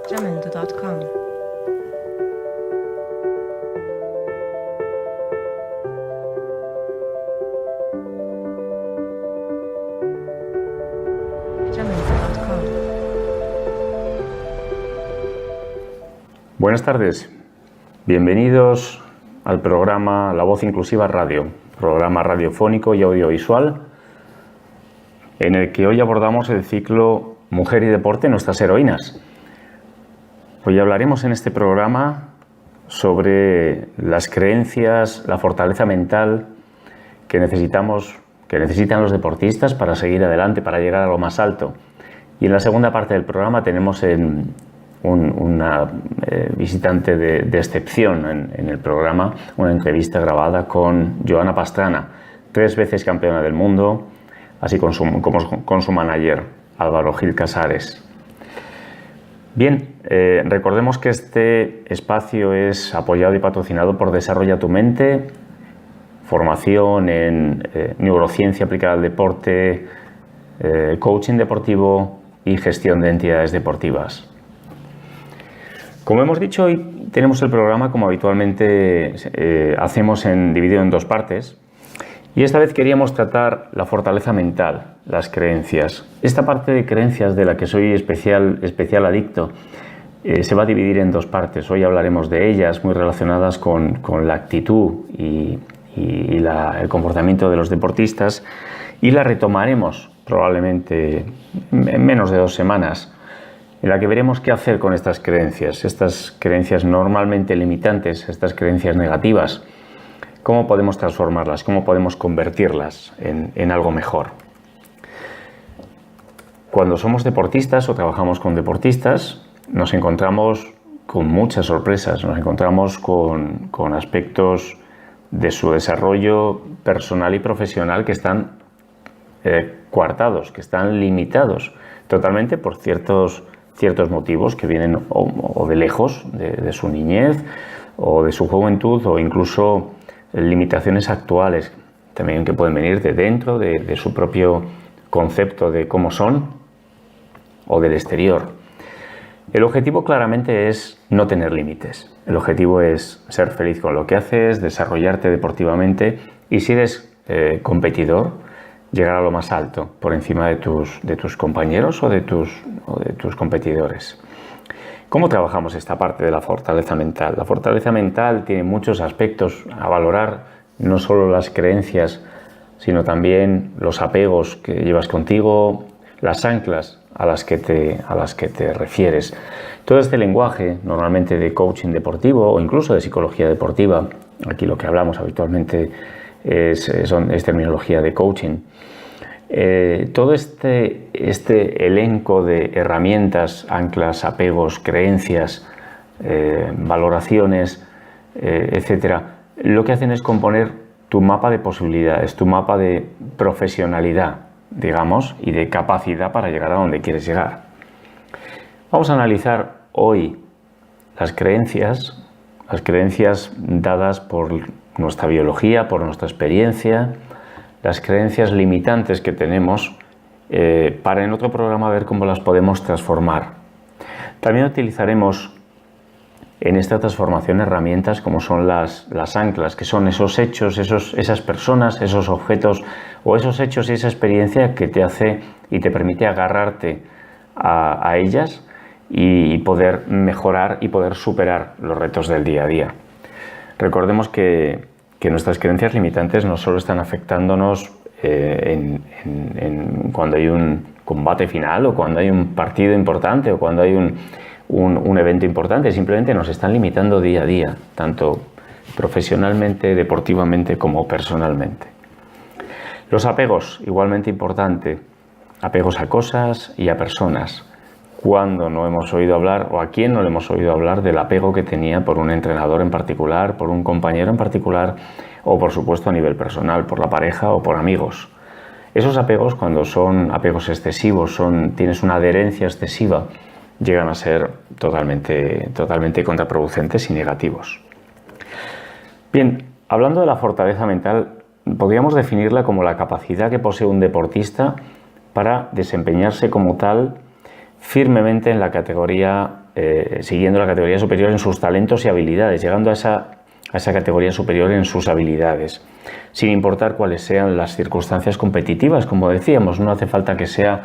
jamendo.com. Buenas tardes, bienvenidos al programa La Voz Inclusiva Radio, programa radiofónico y audiovisual en el que hoy abordamos el ciclo Mujer y Deporte, nuestras heroínas. Hoy hablaremos en este programa sobre las creencias, la fortaleza mental que necesitan los deportistas para seguir adelante, para llegar a lo más alto. Y en la segunda parte del programa tenemos una visitante de excepción en el programa, una entrevista grabada con Joana Pastrana, 3 veces campeona del mundo, así como con su manager, Álvaro Gil Casares. Bien, recordemos que este espacio es apoyado y patrocinado por Desarrolla tu Mente, formación en neurociencia aplicada al deporte, coaching deportivo y gestión de entidades deportivas. Como hemos dicho, hoy tenemos el programa como habitualmente hacemos dividido en 2 partes. Y esta vez queríamos tratar la fortaleza mental, las creencias. Esta parte de creencias de la que soy especial adicto se va a dividir en 2 partes. Hoy hablaremos de ellas, muy relacionadas con la actitud y el comportamiento de los deportistas, y la retomaremos probablemente en menos de 2 semanas, en la que veremos qué hacer con estas creencias normalmente limitantes, estas creencias negativas, cómo podemos transformarlas, cómo podemos convertirlas en algo mejor. Cuando somos deportistas o trabajamos con deportistas, nos encontramos con muchas sorpresas, nos encontramos con aspectos de su desarrollo personal y profesional que están coartados, que están limitados totalmente por ciertos motivos que vienen o de lejos, de su niñez o de su juventud, o incluso limitaciones actuales también que pueden venir de dentro, de su propio concepto de cómo son o del exterior. El objetivo claramente es no tener límites. El objetivo es ser feliz con lo que haces, desarrollarte deportivamente y, si eres competidor, llegar a lo más alto por encima de tus compañeros o de tus competidores. ¿Cómo trabajamos esta parte de la fortaleza mental? La fortaleza mental tiene muchos aspectos a valorar, no solo las creencias, sino también los apegos que llevas contigo, las anclas a las que te refieres. Todo este lenguaje, normalmente de coaching deportivo o incluso de psicología deportiva, aquí lo que hablamos habitualmente es terminología de coaching. Todo este elenco de herramientas, anclas, apegos, creencias, valoraciones, etcétera, lo que hacen es componer tu mapa de posibilidades, tu mapa de profesionalidad, digamos, y de capacidad para llegar a donde quieres llegar. Vamos a analizar hoy las creencias dadas por nuestra biología, por nuestra experiencia, las creencias limitantes que tenemos, para en otro programa ver cómo las podemos transformar. También utilizaremos en esta transformación herramientas como son las anclas, que son esos hechos, esas personas, esos objetos o esos hechos y esa experiencia que te hace y te permite agarrarte a ellas y poder mejorar y poder superar los retos del día a día. Recordemos que nuestras creencias limitantes no solo están afectándonos cuando hay un combate final o cuando hay un partido importante o cuando hay un evento importante, simplemente nos están limitando día a día, tanto profesionalmente, deportivamente como personalmente. Los apegos, igualmente importante, apegos a cosas y a personas. ¿Cuándo no hemos oído hablar o a quién no le hemos oído hablar del apego que tenía por un entrenador en particular, por un compañero en particular o, por supuesto, a nivel personal, por la pareja o por amigos? Esos apegos, cuando son apegos excesivos, tienes una adherencia excesiva, llegan a ser totalmente contraproducentes y negativos. Bien, hablando de la fortaleza mental, podríamos definirla como la capacidad que posee un deportista para desempeñarse como tal firmemente en la categoría siguiendo la categoría superior en sus talentos y habilidades, llegando a esa categoría superior en sus habilidades, sin importar cuáles sean las circunstancias competitivas. Como decíamos, no hace falta que sea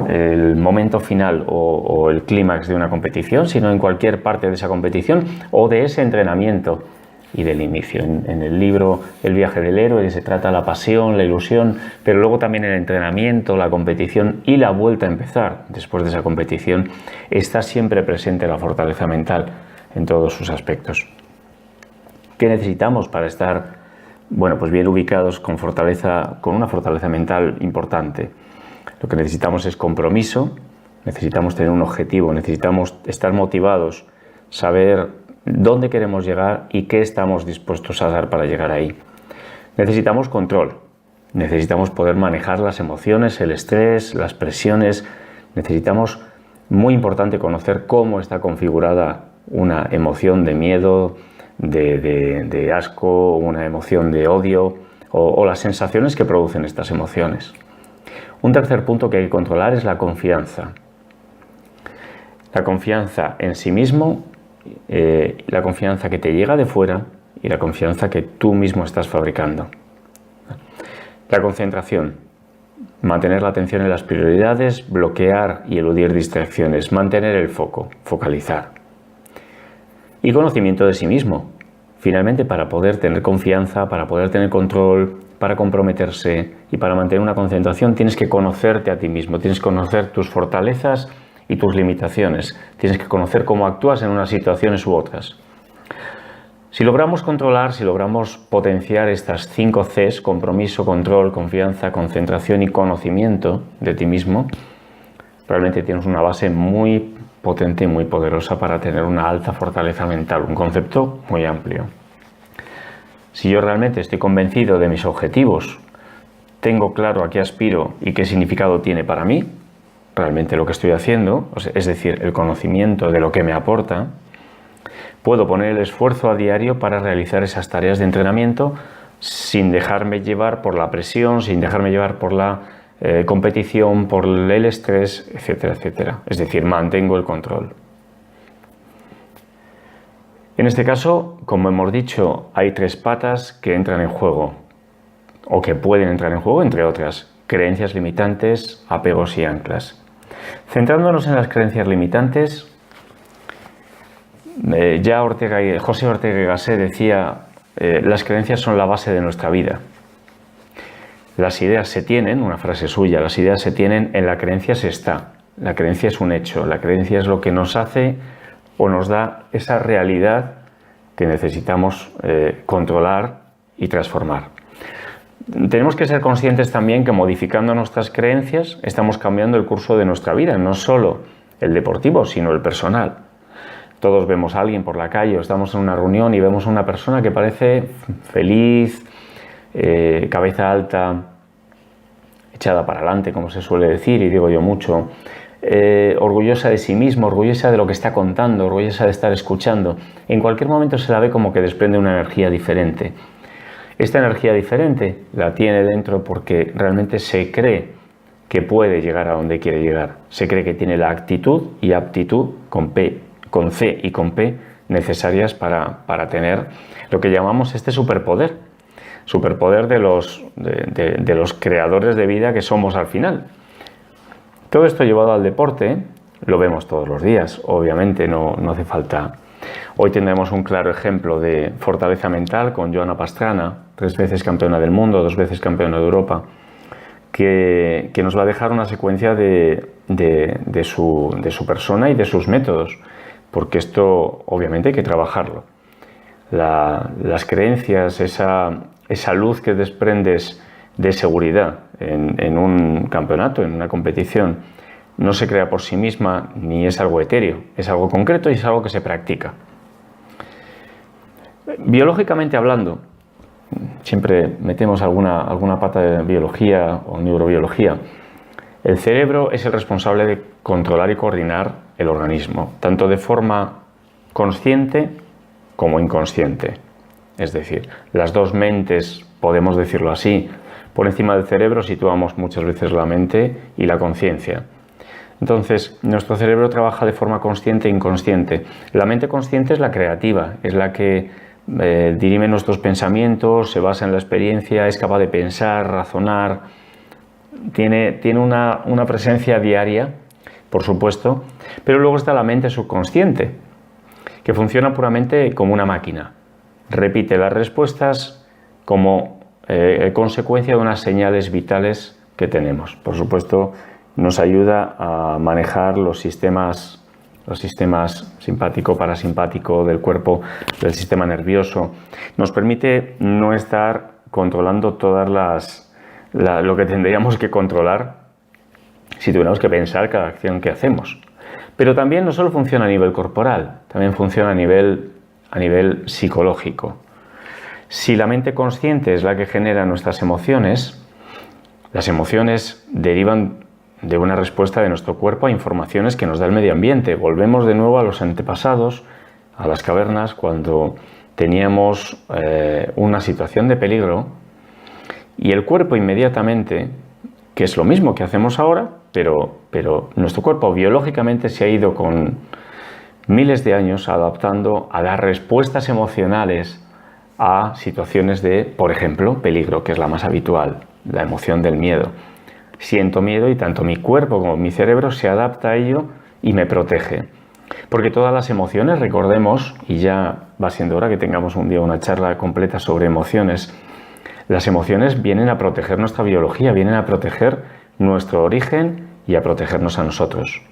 el momento final o el clímax de una competición, sino en cualquier parte de esa competición o de ese entrenamiento y del inicio. En el libro El viaje del héroe se trata la pasión, la ilusión, pero luego también el entrenamiento, la competición y la vuelta a empezar después de esa competición. Está siempre presente la fortaleza mental en todos sus aspectos. ¿Qué necesitamos para estar, pues bien ubicados con una fortaleza mental importante? Lo que necesitamos es compromiso, necesitamos tener un objetivo, necesitamos estar motivados, saber dónde queremos llegar y qué estamos dispuestos a dar para llegar ahí. Necesitamos control, necesitamos poder manejar las emociones, el estrés, las presiones. Necesitamos, muy importante, conocer cómo está configurada una emoción de miedo, de asco, una emoción de odio o las sensaciones que producen estas emociones. Un tercer punto que hay que controlar es la confianza. La confianza en sí mismo, la confianza que te llega de fuera y la confianza que tú mismo estás fabricando. La concentración, mantener la atención en las prioridades, bloquear y eludir distracciones, mantener el foco, focalizar. Y conocimiento de sí mismo, finalmente, para poder tener confianza, para poder tener control, para comprometerse y para mantener una concentración, tienes que conocerte a ti mismo, tienes que conocer tus fortalezas y tus limitaciones. Tienes que conocer cómo actúas en unas situaciones u otras. Si logramos controlar, si logramos potenciar estas 5 Cs, compromiso, control, confianza, concentración y conocimiento de ti mismo, realmente tienes una base muy potente y muy poderosa para tener una alta fortaleza mental, un concepto muy amplio. Si yo realmente estoy convencido de mis objetivos, tengo claro a qué aspiro y qué significado tiene para mí, realmente lo que estoy haciendo, es decir, el conocimiento de lo que me aporta, puedo poner el esfuerzo a diario para realizar esas tareas de entrenamiento sin dejarme llevar por la presión, sin dejarme llevar por la competición, por el estrés, etcétera, etcétera. Es decir, mantengo el control. En este caso, como hemos dicho, hay 3 patas que entran en juego, o que pueden entrar en juego, entre otras: creencias limitantes, apegos y anclas. Centrándonos en las creencias limitantes, José Ortega y Gasset decía, las creencias son la base de nuestra vida. Las ideas se tienen, una frase suya, las ideas se tienen, en la creencia se está. La creencia es un hecho, la creencia es lo que nos hace o nos da esa realidad que necesitamos controlar y transformar. Tenemos que ser conscientes también que modificando nuestras creencias estamos cambiando el curso de nuestra vida, no solo el deportivo, sino el personal. Todos vemos a alguien por la calle o estamos en una reunión y vemos a una persona que parece feliz, cabeza alta, echada para adelante, como se suele decir, y digo yo mucho, orgullosa de sí mismo, orgullosa de lo que está contando, orgullosa de estar escuchando. En cualquier momento se la ve como que desprende una energía diferente. Esta energía diferente la tiene dentro porque realmente se cree que puede llegar a donde quiere llegar. Se cree que tiene la actitud y aptitud con C y con P necesarias para tener lo que llamamos este superpoder de los creadores de vida que somos al final. Todo esto llevado al deporte lo vemos todos los días, obviamente no hace falta. Hoy tendremos un claro ejemplo de fortaleza mental con Joana Pastrana, 3 veces campeona del mundo, 2 veces campeona de Europa, que nos va a dejar una secuencia de su persona y de sus métodos, porque esto obviamente hay que trabajarlo. Las creencias, esa luz que desprendes de seguridad en un campeonato, en una competición, no se crea por sí misma ni es algo etéreo, es algo concreto y es algo que se practica. Biológicamente hablando, siempre metemos alguna pata de biología o neurobiología. El cerebro es el responsable de controlar y coordinar el organismo, tanto de forma consciente como inconsciente. Es decir, las 2 mentes, podemos decirlo así, por encima del cerebro situamos muchas veces la mente y la conciencia. Entonces, nuestro cerebro trabaja de forma consciente e inconsciente. La mente consciente es la creativa, es la que dirime nuestros pensamientos, se basa en la experiencia, es capaz de pensar, razonar, tiene una presencia diaria, por supuesto, pero luego está la mente subconsciente, que funciona puramente como una máquina. Repite las respuestas como consecuencia de unas señales vitales que tenemos. Por supuesto, nos ayuda a manejar los sistemas simpático, parasimpático del cuerpo, del sistema nervioso. Nos permite no estar controlando lo que tendríamos que controlar si tuviéramos que pensar cada acción que hacemos. Pero también no solo funciona a nivel corporal, también funciona a nivel psicológico. Si la mente consciente es la que genera nuestras emociones, las emociones derivan de una respuesta de nuestro cuerpo a informaciones que nos da el medio ambiente. Volvemos de nuevo a los antepasados, a las cavernas, cuando teníamos una situación de peligro y el cuerpo inmediatamente, que es lo mismo que hacemos ahora, pero nuestro cuerpo biológicamente se ha ido con miles de años adaptando a dar respuestas emocionales a situaciones de, por ejemplo, peligro, que es la más habitual, la emoción del miedo. Siento miedo y tanto mi cuerpo como mi cerebro se adapta a ello y me protege. Porque todas las emociones, recordemos, y ya va siendo hora que tengamos un día una charla completa sobre emociones, las emociones vienen a proteger nuestra biología, vienen a proteger nuestro origen y a protegernos a nosotros.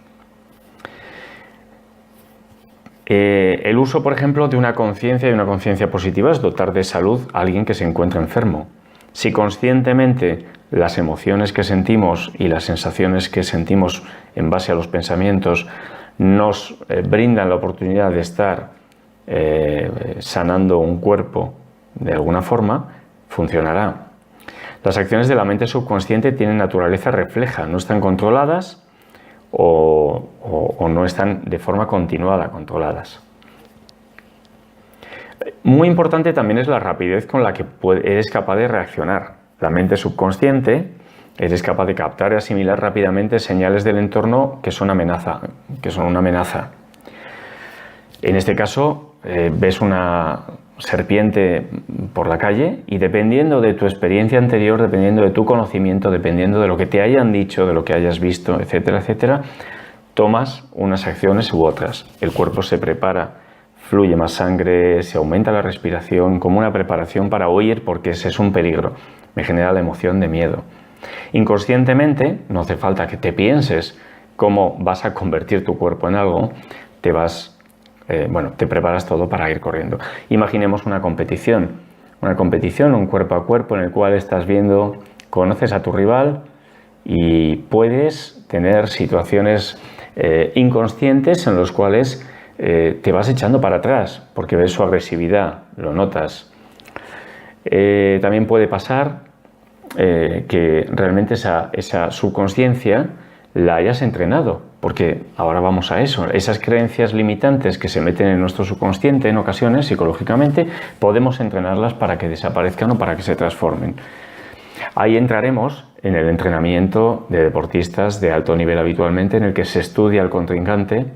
El uso, por ejemplo, de una conciencia y una conciencia positiva es dotar de salud a alguien que se encuentra enfermo. Si conscientemente las emociones que sentimos y las sensaciones que sentimos en base a los pensamientos nos brindan la oportunidad de estar sanando un cuerpo de alguna forma, funcionará. Las acciones de la mente subconsciente tienen naturaleza refleja, no están controladas o no están de forma continuada controladas. Muy importante también es la rapidez con la que eres capaz de reaccionar. La mente subconsciente, eres capaz de captar y asimilar rápidamente señales del entorno que son una amenaza. En este caso, ves una serpiente por la calle y dependiendo de tu experiencia anterior, dependiendo de tu conocimiento, dependiendo de lo que te hayan dicho, de lo que hayas visto, etcétera, etcétera, tomas unas acciones u otras. El cuerpo se prepara, fluye más sangre, se aumenta la respiración como una preparación para huir porque ese es un peligro. Me genera la emoción de miedo. Inconscientemente, no hace falta que te pienses cómo vas a convertir tu cuerpo en algo, te preparas todo para ir corriendo. Imaginemos una competición, un cuerpo a cuerpo en el cual estás viendo, conoces a tu rival y puedes tener situaciones inconscientes en los cuales te vas echando para atrás porque ves su agresividad, lo notas. También puede pasar que realmente esa subconsciencia la hayas entrenado, porque ahora vamos a eso. Esas creencias limitantes que se meten en nuestro subconsciente en ocasiones, psicológicamente, podemos entrenarlas para que desaparezcan o para que se transformen. Ahí entraremos en el entrenamiento de deportistas de alto nivel habitualmente, en el que se estudia al contrincante,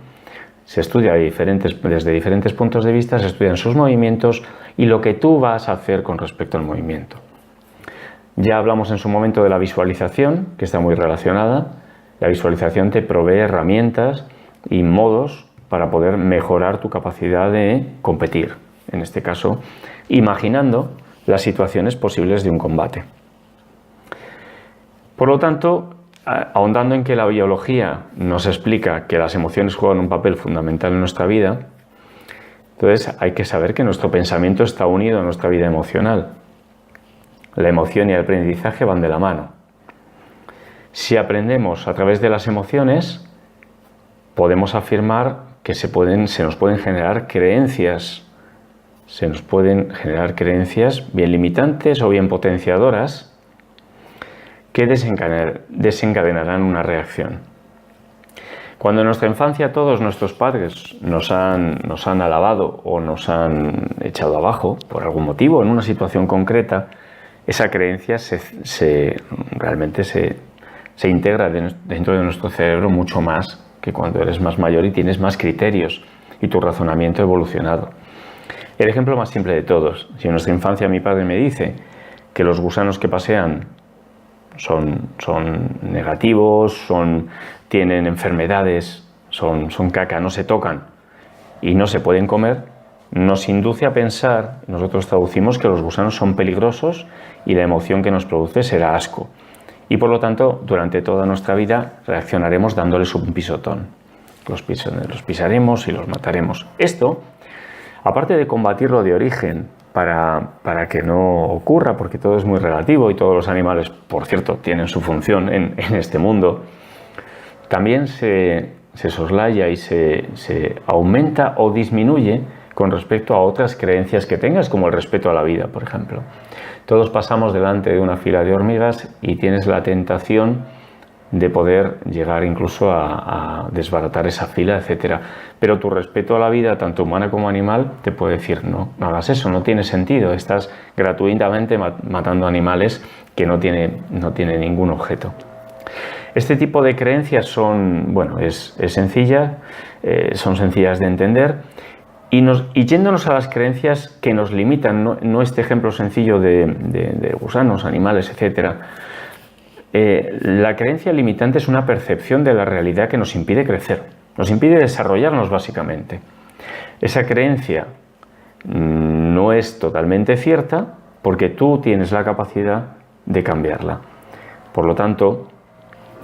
se estudia desde diferentes puntos de vista, se estudian sus movimientos y lo que tú vas a hacer con respecto al movimiento. Ya hablamos en su momento de la visualización, que está muy relacionada. La visualización te provee herramientas y modos para poder mejorar tu capacidad de competir, en este caso, imaginando las situaciones posibles de un combate. Por lo tanto, ahondando en que la biología nos explica que las emociones juegan un papel fundamental en nuestra vida, entonces hay que saber que nuestro pensamiento está unido a nuestra vida emocional. La emoción y el aprendizaje van de la mano. Si aprendemos a través de las emociones, podemos afirmar que se nos pueden generar creencias. Se nos pueden generar creencias bien limitantes o bien potenciadoras que desencadenarán una reacción. Cuando en nuestra infancia todos nuestros padres nos han alabado o nos han echado abajo por algún motivo, en una situación concreta, esa creencia realmente se se integra dentro de nuestro cerebro mucho más que cuando eres más mayor y tienes más criterios y tu razonamiento ha evolucionado. El ejemplo más simple de todos: si en nuestra infancia mi padre me dice que los gusanos que pasean son negativos, tienen enfermedades, son caca, no se tocan y no se pueden comer, nos induce a pensar, nosotros traducimos que los gusanos son peligrosos y la emoción que nos produce será asco. Y por lo tanto, durante toda nuestra vida reaccionaremos dándoles un pisotón. Los pisaremos y los mataremos. Esto, aparte de combatirlo de origen para que no ocurra, porque todo es muy relativo y todos los animales, por cierto, tienen su función en este mundo, también se soslaya y se aumenta o disminuye con respecto a otras creencias que tengas, como el respeto a la vida, por ejemplo. Todos pasamos delante de una fila de hormigas y tienes la tentación de poder llegar incluso a desbaratar esa fila, etc. Pero tu respeto a la vida, tanto humana como animal, te puede decir: no hagas eso, no tiene sentido, estás gratuitamente matando animales que no tiene ningún objeto. Este tipo de creencias son sencillas de entender. Y yéndonos a las creencias que nos limitan, no este ejemplo sencillo de gusanos, animales, etc. La creencia limitante es una percepción de la realidad que nos impide crecer, nos impide desarrollarnos básicamente. Esa creencia no es totalmente cierta porque tú tienes la capacidad de cambiarla. Por lo tanto,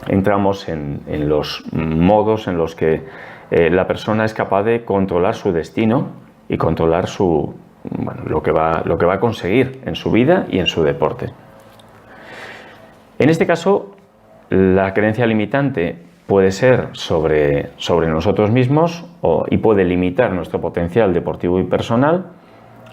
entramos en los modos en los que la persona es capaz de controlar su destino y controlar lo que va a conseguir en su vida y en su deporte. En este caso, la creencia limitante puede ser sobre nosotros mismos y puede limitar nuestro potencial deportivo y personal,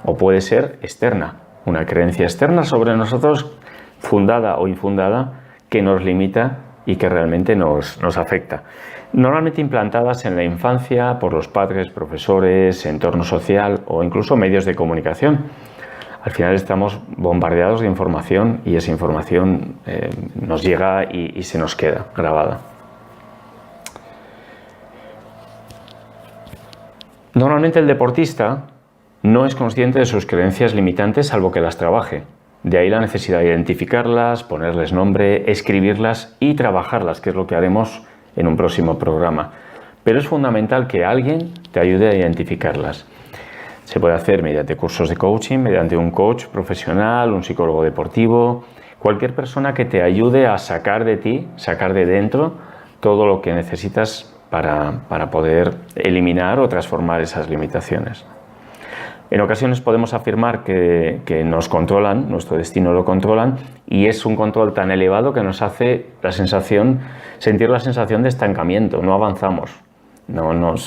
o puede ser externa, una creencia externa sobre nosotros, fundada o infundada, que nos limita y que realmente nos afecta. Normalmente implantadas en la infancia por los padres, profesores, entorno social o incluso medios de comunicación. Al final estamos bombardeados de información y esa información nos llega y se nos queda grabada. Normalmente el deportista no es consciente de sus creencias limitantes salvo que las trabaje. De ahí la necesidad de identificarlas, ponerles nombre, escribirlas y trabajarlas, que es lo que haremos en un próximo programa. Pero es fundamental que alguien te ayude a identificarlas. Se puede hacer mediante cursos de coaching, mediante un coach profesional, un psicólogo deportivo, cualquier persona que te ayude a sacar de ti, sacar de dentro todo lo que necesitas para poder eliminar o transformar esas limitaciones. En ocasiones podemos afirmar que nos controlan, nuestro destino lo controlan, y es un control tan elevado que nos hace sentir la sensación de estancamiento, no avanzamos,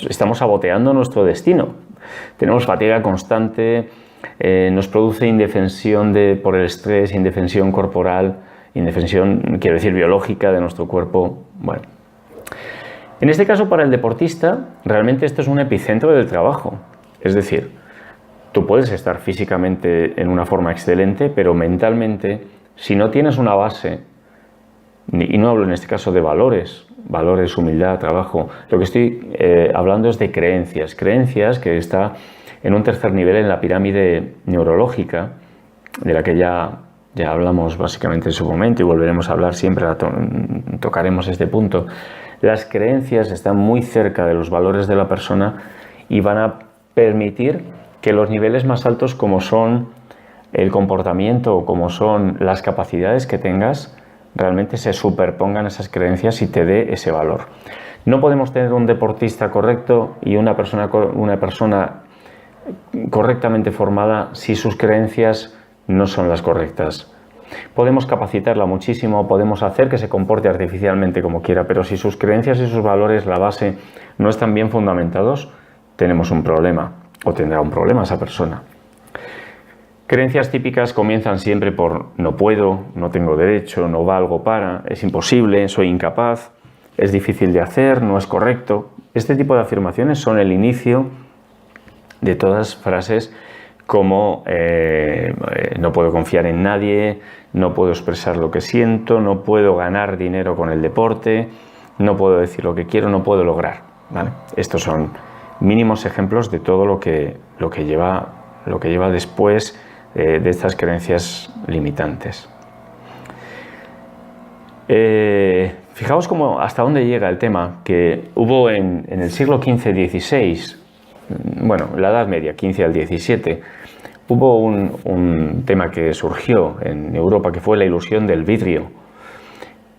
estamos saboteando nuestro destino. Tenemos fatiga constante, nos produce indefensión por el estrés, indefensión corporal, indefensión, quiero decir, biológica de nuestro cuerpo. Bueno, en este caso, para el deportista, realmente esto es un epicentro del trabajo. Es decir, tú puedes estar físicamente en una forma excelente, pero mentalmente, si no tienes una base, y no hablo en este caso de valores, humildad, trabajo, lo que estoy hablando es de creencias que está en un tercer nivel en la pirámide neurológica, de la que ya hablamos básicamente en su momento y volveremos a hablar siempre, tocaremos este punto. Las creencias están muy cerca de los valores de la persona y van a permitir que los niveles más altos, como son el comportamiento o como son las capacidades que tengas, realmente se superpongan esas creencias y te dé ese valor. No podemos tener un deportista correcto y una persona correctamente formada si sus creencias no son las correctas. Podemos capacitarla muchísimo, podemos hacer que se comporte artificialmente como quiera, pero si sus creencias y sus valores, la base, no están bien fundamentados, tenemos un problema, o tendrá un problema esa persona. Creencias típicas comienzan siempre por no puedo, no tengo derecho, no valgo para, es imposible, soy incapaz, es difícil de hacer, no es correcto. Este tipo de afirmaciones son el inicio de todas frases como no puedo confiar en nadie, no puedo expresar lo que siento, no puedo ganar dinero con el deporte, no puedo decir lo que quiero, no puedo lograr, ¿vale? Estos son mínimos ejemplos de todo lo que lleva después de estas creencias limitantes. Fijaos cómo hasta dónde llega el tema, que hubo en el siglo XV-XVI, bueno, la Edad Media, 15 al 17, hubo un tema que surgió en Europa, que fue la ilusión del vidrio,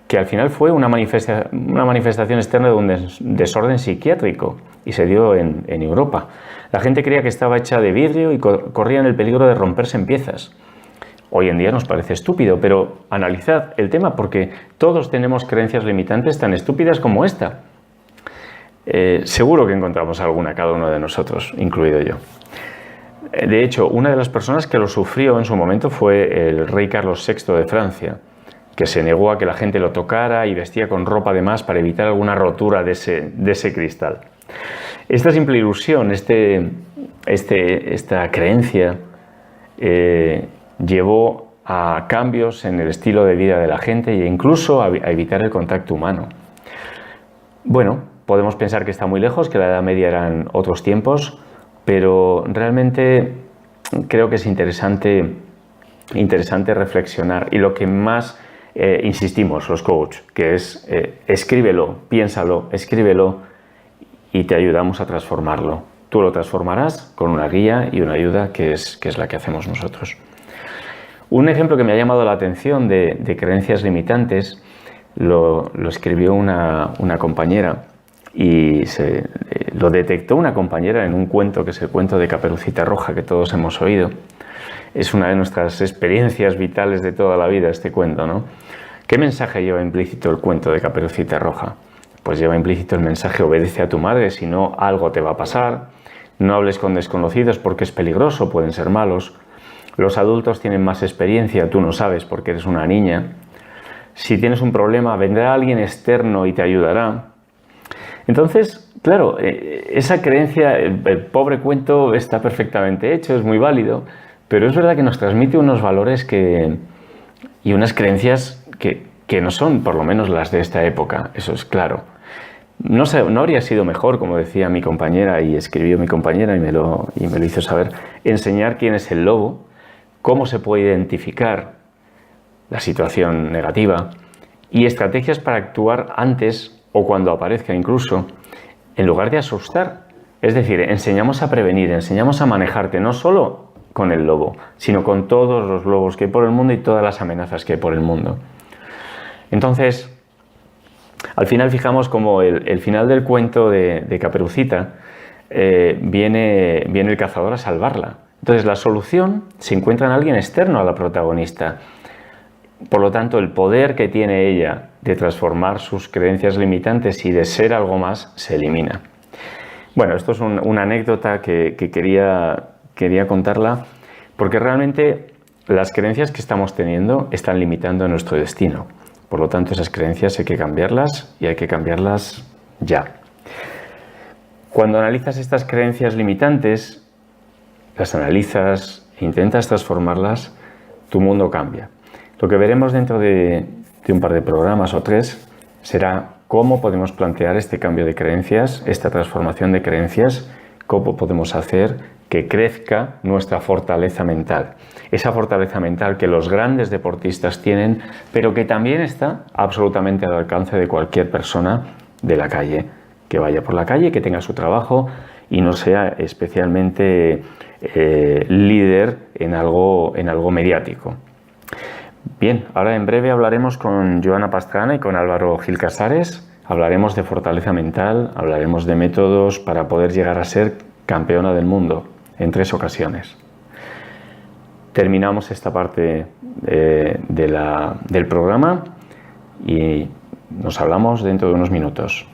que al final fue una manifestación externa de un desorden psiquiátrico, y se dio en Europa. La gente creía que estaba hecha de vidrio y corrían el peligro de romperse en piezas. Hoy en día nos parece estúpido, pero analizad el tema, porque todos tenemos creencias limitantes tan estúpidas como esta. Seguro que encontramos alguna, cada uno de nosotros, incluido yo. De hecho, una de las personas que lo sufrió en su momento fue el rey Carlos VI de Francia, que se negó a que la gente lo tocara y vestía con ropa de más para evitar alguna rotura de ese cristal. Esta simple ilusión, esta creencia, llevó a cambios en el estilo de vida de la gente e incluso a evitar el contacto humano. Bueno, podemos pensar que está muy lejos, que la Edad Media eran otros tiempos, pero realmente creo que es interesante reflexionar, y lo que más insistimos los coaches, que es escríbelo, piénsalo, escríbelo y te ayudamos a transformarlo. Tú lo transformarás con una guía y una ayuda que es la que hacemos nosotros. Un ejemplo que me ha llamado la atención de creencias limitantes lo escribió una compañera, y lo detectó una compañera en un cuento que es el cuento de Caperucita Roja, que todos hemos oído. Es una de nuestras experiencias vitales de toda la vida este cuento, ¿no? ¿Qué mensaje lleva implícito el cuento de Caperucita Roja? Pues lleva implícito el mensaje: obedece a tu madre, si no algo te va a pasar. No hables con desconocidos porque es peligroso, pueden ser malos. Los adultos tienen más experiencia, tú no sabes porque eres una niña. Si tienes un problema, vendrá alguien externo y te ayudará. Entonces, claro, esa creencia, el pobre cuento está perfectamente hecho, es muy válido, pero es verdad que nos transmite unos valores y unas creencias que no son, por lo menos, las de esta época, eso es claro. No habría sido mejor, como decía mi compañera, y escribió mi compañera y me lo hizo saber, enseñar quién es el lobo, cómo se puede identificar la situación negativa y estrategias para actuar antes o cuando aparezca incluso, en lugar de asustar. Es decir, enseñamos a prevenir, enseñamos a manejarte no solo con el lobo, sino con todos los lobos que hay por el mundo y todas las amenazas que hay por el mundo. Entonces, al final fijamos como el final del cuento de Caperucita, viene el cazador a salvarla. Entonces la solución se encuentra en alguien externo a la protagonista. Por lo tanto, el poder que tiene ella de transformar sus creencias limitantes y de ser algo más se elimina. Bueno, esto es una anécdota que quería contarla, porque realmente las creencias que estamos teniendo están limitando nuestro destino. Por lo tanto, esas creencias hay que cambiarlas, y hay que cambiarlas ya. Cuando analizas estas creencias limitantes, las analizas e intentas transformarlas, tu mundo cambia. Lo que veremos dentro de un par de programas o 3 será cómo podemos plantear este cambio de creencias, esta transformación de creencias, cómo podemos hacer que crezca nuestra fortaleza mental. Esa fortaleza mental que los grandes deportistas tienen, pero que también está absolutamente al alcance de cualquier persona de la calle, que vaya por la calle, que tenga su trabajo y no sea especialmente líder en algo mediático. Bien, ahora en breve hablaremos con Joana Pastrana y con Álvaro Gil Casares. Hablaremos de fortaleza mental, hablaremos de métodos para poder llegar a ser campeona del mundo en 3 ocasiones. Terminamos esta parte del programa y nos hablamos dentro de unos minutos.